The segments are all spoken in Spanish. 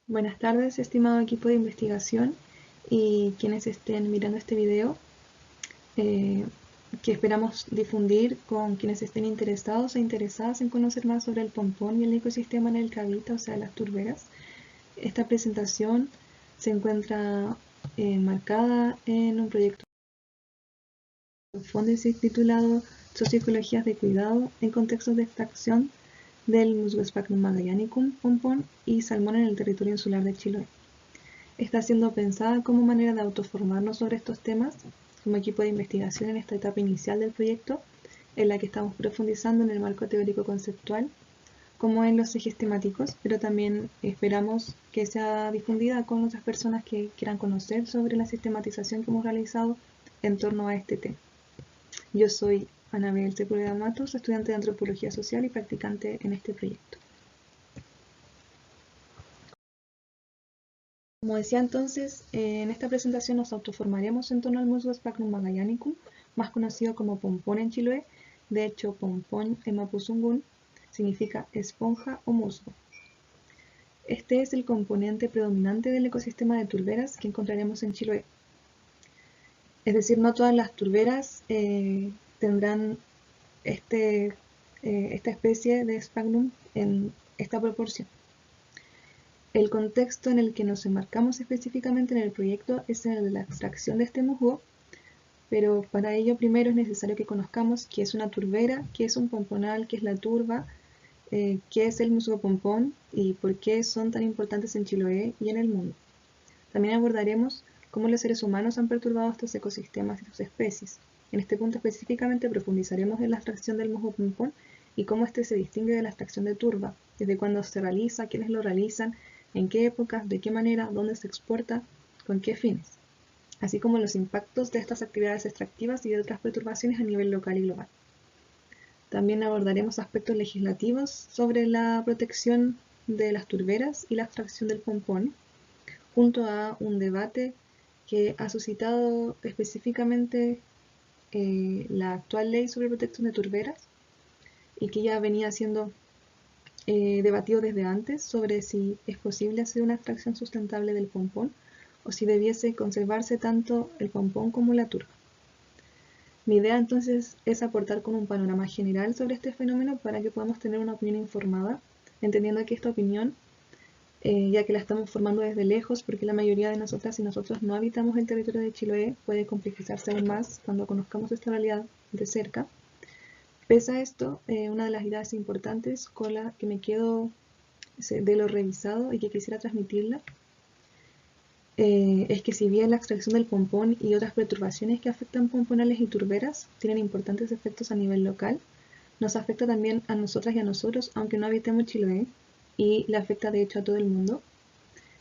Buenas tardes, estimado equipo de investigación y quienes estén mirando este video, eh, que esperamos difundir con quienes estén interesados e interesadas en conocer más sobre el pompón y el ecosistema en el que habita, o sea, las turberas. Esta presentación se encuentra marcada en un proyecto Fondesit titulado Socioecologías de cuidado en contextos de extracción del musgo Sphagnum magellanicum, pompón y salmón en el territorio insular de Chiloé. Está siendo pensada como manera de autoformarnos sobre estos temas como equipo de investigación en esta etapa inicial del proyecto, en la que estamos profundizando en el marco teórico conceptual, como en los ejes temáticos, pero también esperamos que sea difundida con otras personas que quieran conocer sobre la sistematización que hemos realizado en torno a este tema. Yo soy Anabel Sepúlveda Matos, estudiante de Antropología Social y practicante en este proyecto. Como decía entonces, en esta presentación nos autoformaremos en torno al musgo Sphagnum magellanicum, más conocido como pompón en Chiloé. De hecho, pompón en mapuzungún significa esponja o musgo. Este es el componente predominante del ecosistema de turberas que encontraremos en Chiloé. Es decir, no todas las turberas tendrán esta especie de Sphagnum en esta proporción. El contexto en el que nos enmarcamos específicamente en el proyecto es el de la extracción de este musgo, pero para ello primero es necesario que conozcamos qué es una turbera, qué es un pomponal, qué es la turba, qué es el musgo pompón y por qué son tan importantes en Chiloé y en el mundo. También abordaremos cómo los seres humanos han perturbado estos ecosistemas y sus especies. En este punto específicamente profundizaremos en la extracción del musgo pompón y cómo este se distingue de la extracción de turba, desde cuándo se realiza, quiénes lo realizan, en qué épocas, de qué manera, dónde se exporta, con qué fines, así como los impactos de estas actividades extractivas y de otras perturbaciones a nivel local y global. También abordaremos aspectos legislativos sobre la protección de las turberas y la extracción del pompón, junto a un debate que ha suscitado específicamente la actual ley sobre protección de turberas y que ya venía siendo debatido desde antes sobre si es posible hacer una extracción sustentable del pompón o si debiese conservarse tanto el pompón como la turba. Mi idea entonces es aportar con un panorama general sobre este fenómeno para que podamos tener una opinión informada, entendiendo que esta opinión, ya que la estamos formando desde lejos, porque la mayoría de nosotras y nosotros no habitamos el territorio de Chiloé, puede complejizarse aún más cuando conozcamos esta realidad de cerca. Pese a esto, una de las ideas importantes con la que me quedo de lo revisado y que quisiera transmitirla es que si bien la extracción del pompón y otras perturbaciones que afectan pomponales y turberas tienen importantes efectos a nivel local, nos afecta también a nosotras y a nosotros, aunque no habitemos Chiloé, y le afecta de hecho a todo el mundo.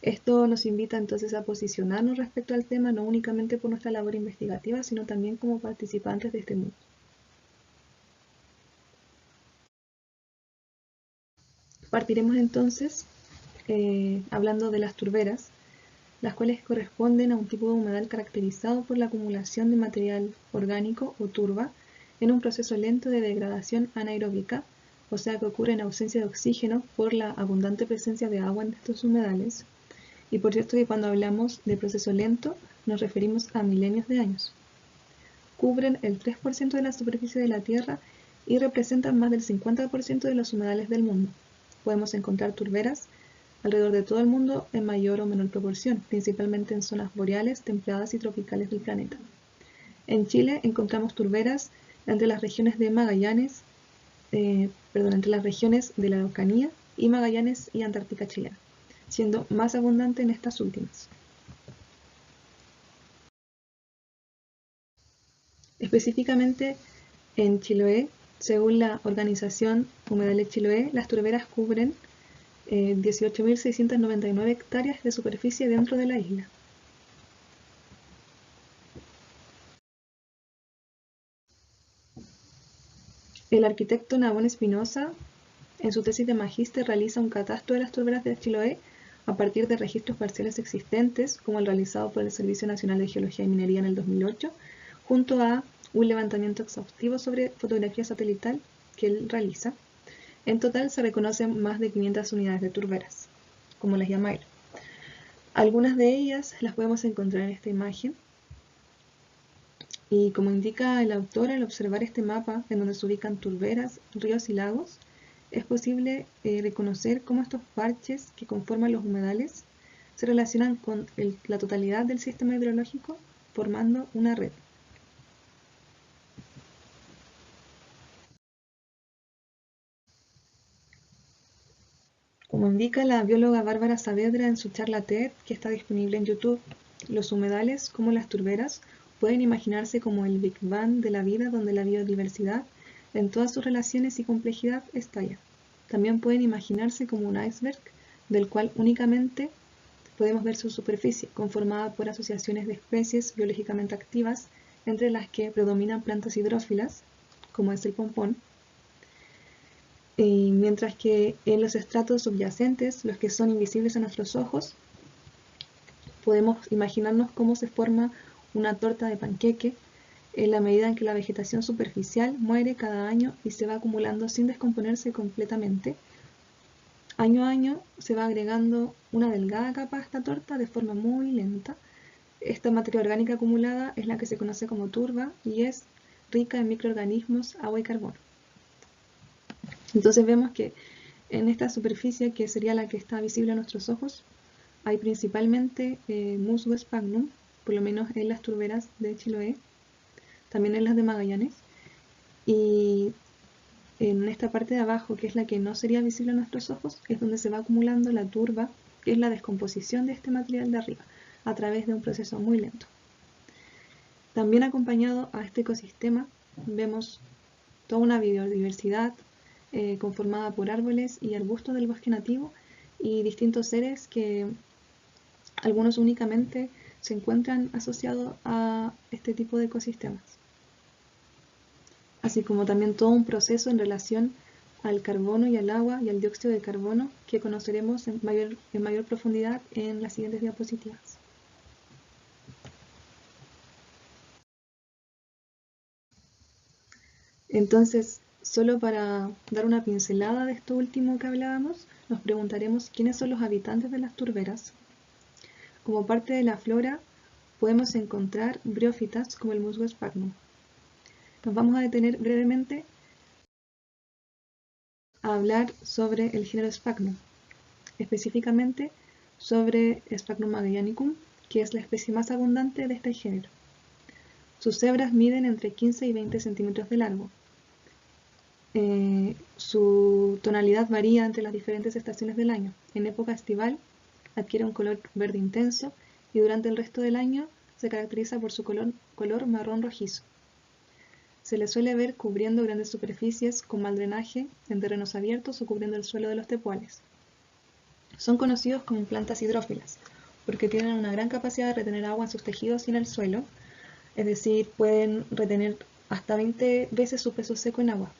Esto nos invita entonces a posicionarnos respecto al tema, no únicamente por nuestra labor investigativa, sino también como participantes de este mundo. Partiremos entonces hablando de las turberas, las cuales corresponden a un tipo de humedal caracterizado por la acumulación de material orgánico o turba en un proceso lento de degradación anaeróbica, o sea que ocurre en ausencia de oxígeno por la abundante presencia de agua en estos humedales. Y por cierto que cuando hablamos de proceso lento nos referimos a milenios de años. Cubren el 3% de la superficie de la Tierra y representan más del 50% de los humedales del mundo. Podemos encontrar turberas alrededor de todo el mundo en mayor o menor proporción, principalmente en zonas boreales, templadas y tropicales del planeta. En Chile encontramos turberas entre las regiones de Magallanes, entre las regiones de la Araucanía y Magallanes y Antártica chilena, siendo más abundante en estas últimas. Específicamente en Chiloé, según la organización Humedales Chiloé, las turberas cubren 18.699 hectáreas de superficie dentro de la isla. El arquitecto Nabón Espinosa, en su tesis de magíster, realiza un catastro de las turberas de Chiloé a partir de registros parciales existentes, como el realizado por el Servicio Nacional de Geología y Minería en el 2008, junto a un levantamiento exhaustivo sobre fotografía satelital que él realiza. En total se reconocen más de 500 unidades de turberas, como las llama él. Algunas de ellas las podemos encontrar en esta imagen. Y como indica el autor, al observar este mapa en donde se ubican turberas, ríos y lagos, es posible reconocer cómo estos parches que conforman los humedales se relacionan con la totalidad del sistema hidrológico, formando una red. Como indica la bióloga Bárbara Saavedra en su charla TED, que está disponible en YouTube, los humedales, como las turberas, pueden imaginarse como el Big Bang de la vida, donde la biodiversidad, en todas sus relaciones y complejidad, estalla. También pueden imaginarse como un iceberg, del cual únicamente podemos ver su superficie, conformada por asociaciones de especies biológicamente activas, entre las que predominan plantas hidrófilas, como es el pompón, mientras que en los estratos subyacentes, los que son invisibles a nuestros ojos, podemos imaginarnos cómo se forma una torta de panqueque en la medida en que la vegetación superficial muere cada año y se va acumulando sin descomponerse completamente. Año a año se va agregando una delgada capa a esta torta de forma muy lenta. Esta materia orgánica acumulada es la que se conoce como turba y es rica en microorganismos, agua y carbono. Entonces vemos que en esta superficie, que sería la que está visible a nuestros ojos, hay principalmente musgo sphagnum, por lo menos en las turberas de Chiloé, también en las de Magallanes, y en esta parte de abajo, que es la que no sería visible a nuestros ojos, es donde se va acumulando la turba, que es la descomposición de este material de arriba, a través de un proceso muy lento. También acompañado a este ecosistema vemos toda una biodiversidad conformada por árboles y arbustos del bosque nativo y distintos seres que algunos únicamente se encuentran asociados a este tipo de ecosistemas. Así como también todo un proceso en relación al carbono y al agua y al dióxido de carbono que conoceremos en mayor profundidad en las siguientes diapositivas. Entonces, solo para dar una pincelada de esto último que hablábamos, nos preguntaremos quiénes son los habitantes de las turberas. Como parte de la flora, podemos encontrar briófitas como el musgo sphagnum. Nos vamos a detener brevemente a hablar sobre el género Sphagnum, específicamente sobre Sphagnum magellanicum, que es la especie más abundante de este género. Sus cebras miden entre 15 y 20 centímetros de largo. Su tonalidad varía entre las diferentes estaciones del año. En época estival adquiere un color verde intenso y durante el resto del año se caracteriza por su color marrón rojizo. Se le suele ver cubriendo grandes superficies con mal drenaje en terrenos abiertos o cubriendo el suelo de los tepuales. Son conocidos como plantas hidrófilas porque tienen una gran capacidad de retener agua en sus tejidos y en el suelo, es decir, pueden retener hasta 20 veces su peso seco en agua.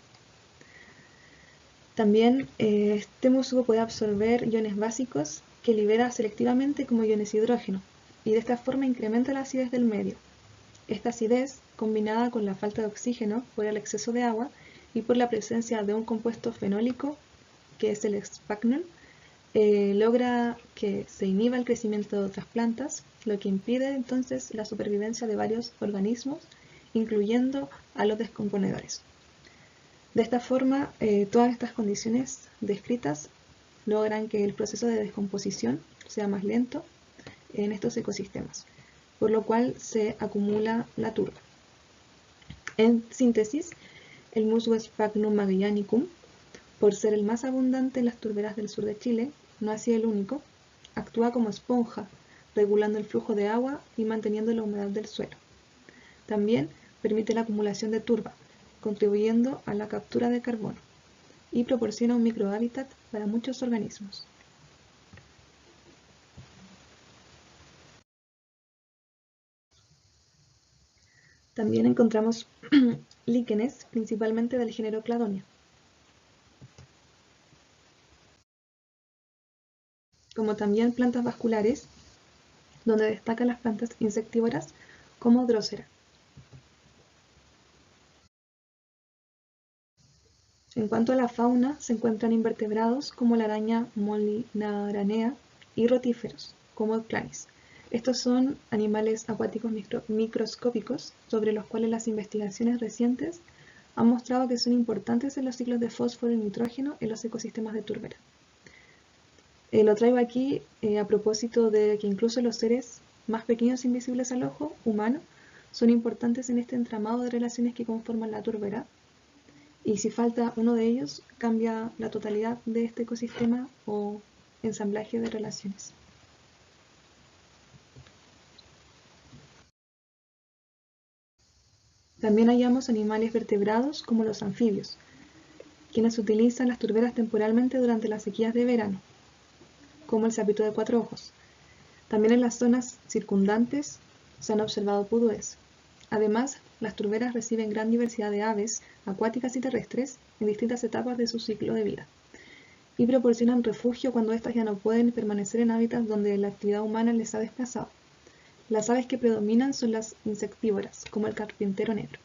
También este musgo puede absorber iones básicos que libera selectivamente como iones hidrógeno y de esta forma incrementa la acidez del medio. Esta acidez, combinada con la falta de oxígeno por el exceso de agua y por la presencia de un compuesto fenólico, que es el sphagnum, logra que se inhiba el crecimiento de otras plantas, lo que impide entonces la supervivencia de varios organismos, incluyendo a los descomponedores. De esta forma, todas estas condiciones descritas logran que el proceso de descomposición sea más lento en estos ecosistemas, por lo cual se acumula la turba. En síntesis, el musgo Sphagnum magellanicum, por ser el más abundante en las turberas del sur de Chile, no así el único, actúa como esponja, regulando el flujo de agua y manteniendo la humedad del suelo. También permite la acumulación de turba, contribuyendo a la captura de carbono, y proporciona un microhábitat para muchos organismos. También encontramos líquenes, principalmente del género Cladonia, como también plantas vasculares, donde destacan las plantas insectívoras como Drosera. En cuanto a la fauna, se encuentran invertebrados como la araña molinaranea y rotíferos. como clanis. Estos son animales acuáticos microscópicos sobre los cuales las investigaciones recientes han mostrado que son importantes en los ciclos de fósforo y nitrógeno en los ecosistemas de turbera. Lo traigo aquí a propósito de que incluso los seres más pequeños e invisibles al ojo humano son importantes en este entramado de relaciones que conforman la turbera, y si falta uno de ellos, cambia la totalidad de este ecosistema o ensamblaje de relaciones. También hallamos animales vertebrados como los anfibios, quienes utilizan las turberas temporalmente durante las sequías de verano, como el sapito de cuatro ojos. También en las zonas circundantes se han observado pudúes. Además, las turberas reciben gran diversidad de aves acuáticas y terrestres en distintas etapas de su ciclo de vida, y proporcionan refugio cuando éstas ya no pueden permanecer en hábitats donde la actividad humana les ha desplazado. Las aves que predominan son las insectívoras, como el carpintero negro.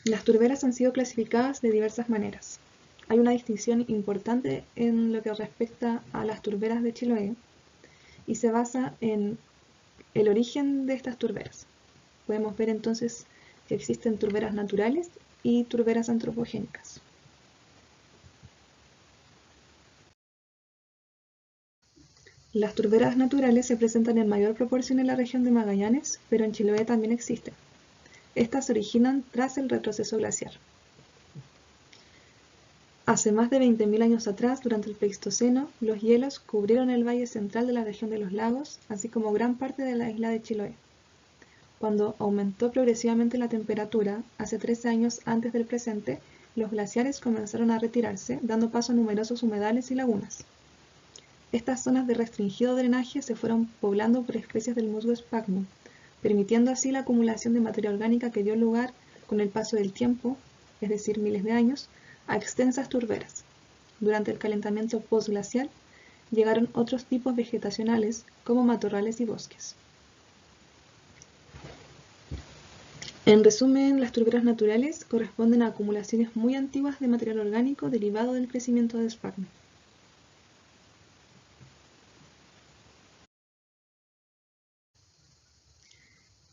Las turberas han sido clasificadas de diversas maneras. Hay una distinción importante en lo que respecta a las turberas de Chiloé, y se basa en el origen de estas turberas. Podemos ver entonces que existen turberas naturales y turberas antropogénicas. Las turberas naturales se presentan en mayor proporción en la región de Magallanes, pero en Chiloé también existen. Estas se originan tras el retroceso glaciar. Hace más de 20.000 años atrás, durante el Pleistoceno, los hielos cubrieron el valle central de la región de los lagos, así como gran parte de la isla de Chiloé. Cuando aumentó progresivamente la temperatura, hace 13 años antes del presente, los glaciares comenzaron a retirarse, dando paso a numerosos humedales y lagunas. Estas zonas de restringido drenaje se fueron poblando por especies del musgo sphagnum, permitiendo así la acumulación de materia orgánica que dio lugar, con el paso del tiempo, es decir, miles de años, a extensas turberas. Durante el calentamiento postglacial, llegaron otros tipos vegetacionales, como matorrales y bosques. En resumen, las turberas naturales corresponden a acumulaciones muy antiguas de material orgánico derivado del crecimiento de sphagnum.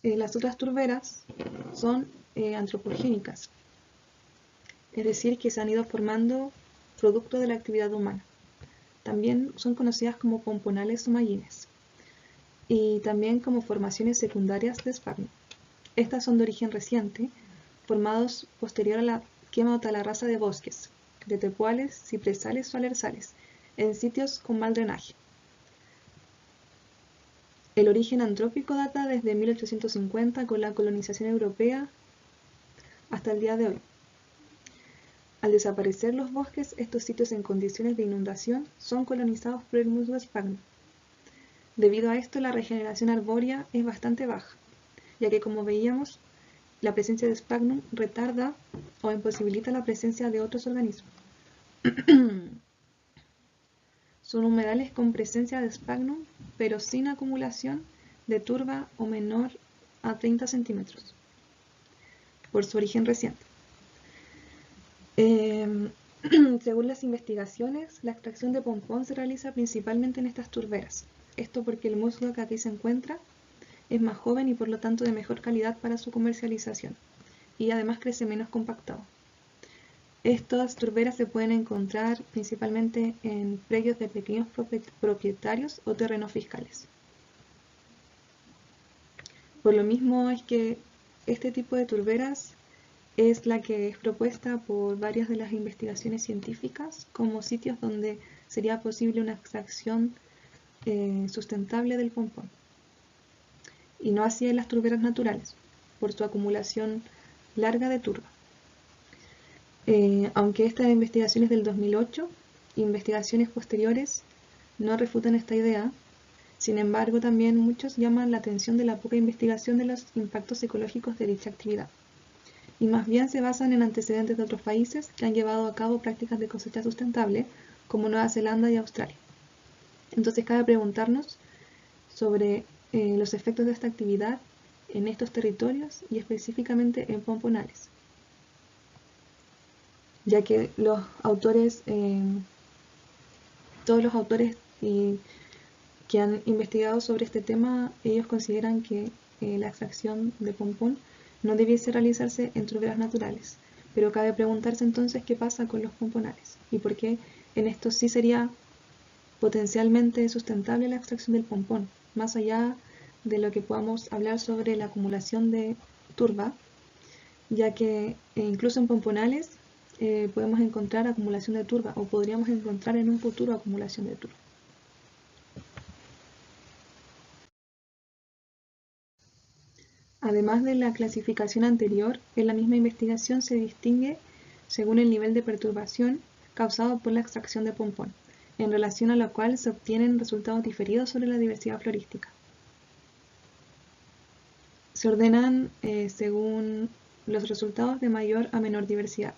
Las otras turberas son antropogénicas, es decir, que se han ido formando producto de la actividad humana. También son conocidas como pomponales o mallines, y también como formaciones secundarias de sphagnum. Estas son de origen reciente, formados posterior a la quema o talarrasa de bosques, de tepuales, cipresales o alerzales, en sitios con mal drenaje. El origen antrópico data desde 1850 con la colonización europea hasta el día de hoy. Al desaparecer los bosques, estos sitios en condiciones de inundación son colonizados por el musgo sphagnum. Debido a esto, la regeneración arbórea es bastante baja, ya que, como veíamos, la presencia de sphagnum retarda o imposibilita la presencia de otros organismos. Son humedales con presencia de sphagnum, pero sin acumulación de turba o menor a 30 centímetros, por su origen reciente. Según las investigaciones, la extracción de pompón se realiza principalmente en estas turberas. Esto porque el musgo que aquí se encuentra es más joven y por lo tanto de mejor calidad para su comercialización, y además crece menos compactado. Estas turberas se pueden encontrar principalmente en predios de pequeños propietarios o terrenos fiscales. Por lo mismo es que este tipo de turberas es la que es propuesta por varias de las investigaciones científicas como sitios donde sería posible una extracción sustentable del pompón, y no así en las turberas naturales, por su acumulación larga de turba. Aunque esta investigación es del 2008, investigaciones posteriores no refutan esta idea. Sin embargo, también muchos llaman la atención de la poca investigación de los impactos ecológicos de dicha actividad, y más bien se basan en antecedentes de otros países que han llevado a cabo prácticas de cosecha sustentable, como Nueva Zelanda y Australia. Entonces cabe preguntarnos sobre los efectos de esta actividad en estos territorios y específicamente en pomponales. ya que todos los autores que han investigado sobre este tema, ellos consideran que la extracción de pompón no debiese realizarse en turberas naturales. Pero cabe preguntarse entonces qué pasa con los pomponales y por qué en esto sí sería potencialmente sustentable la extracción del pompón, más allá de lo que podamos hablar sobre la acumulación de turba, ya que incluso en pomponales podemos encontrar acumulación de turba o podríamos encontrar en un futuro acumulación de turba. Además de la clasificación anterior, en la misma investigación se distingue según el nivel de perturbación causado por la extracción de pompón, en relación a lo cual se obtienen resultados diferidos sobre la diversidad florística. Se ordenan según los resultados de mayor a menor diversidad.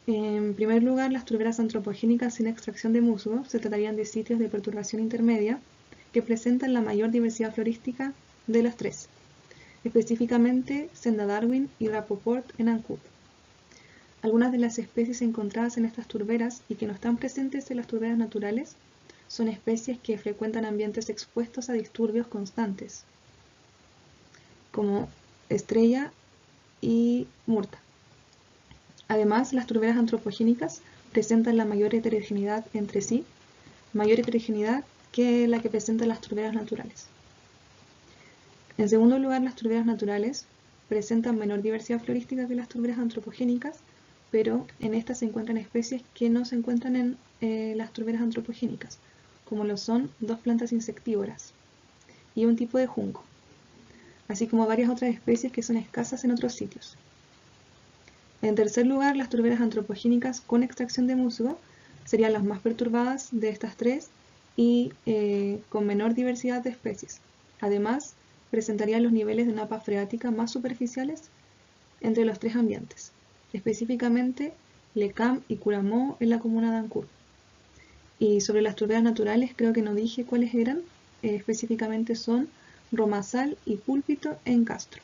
En primer lugar, las turberas antropogénicas sin extracción de musgo se tratarían de sitios de perturbación intermedia que presentan la mayor diversidad florística de los tres, específicamente Senda Darwin y Rapoport en Ancud. Algunas de las especies encontradas en estas turberas y que no están presentes en las turberas naturales son especies que frecuentan ambientes expuestos a disturbios constantes, como estrella y murta. Además, las turberas antropogénicas presentan la mayor heterogeneidad entre sí, mayor heterogeneidad que la que presentan las turberas naturales. En segundo lugar, las turberas naturales presentan menor diversidad florística que las turberas antropogénicas, pero en estas se encuentran especies que no se encuentran en las turberas antropogénicas, como lo son dos plantas insectívoras y un tipo de junco, así como varias otras especies que son escasas en otros sitios. En tercer lugar, las turberas antropogénicas con extracción de musgo serían las más perturbadas de estas tres y con menor diversidad de especies. Además, presentarían los niveles de napa freática más superficiales entre los tres ambientes, específicamente Lecam y Curamó en la comuna de Ancud. Y sobre las turberas naturales, creo que no dije cuáles eran, específicamente son Romasal y Púlpito en Castro.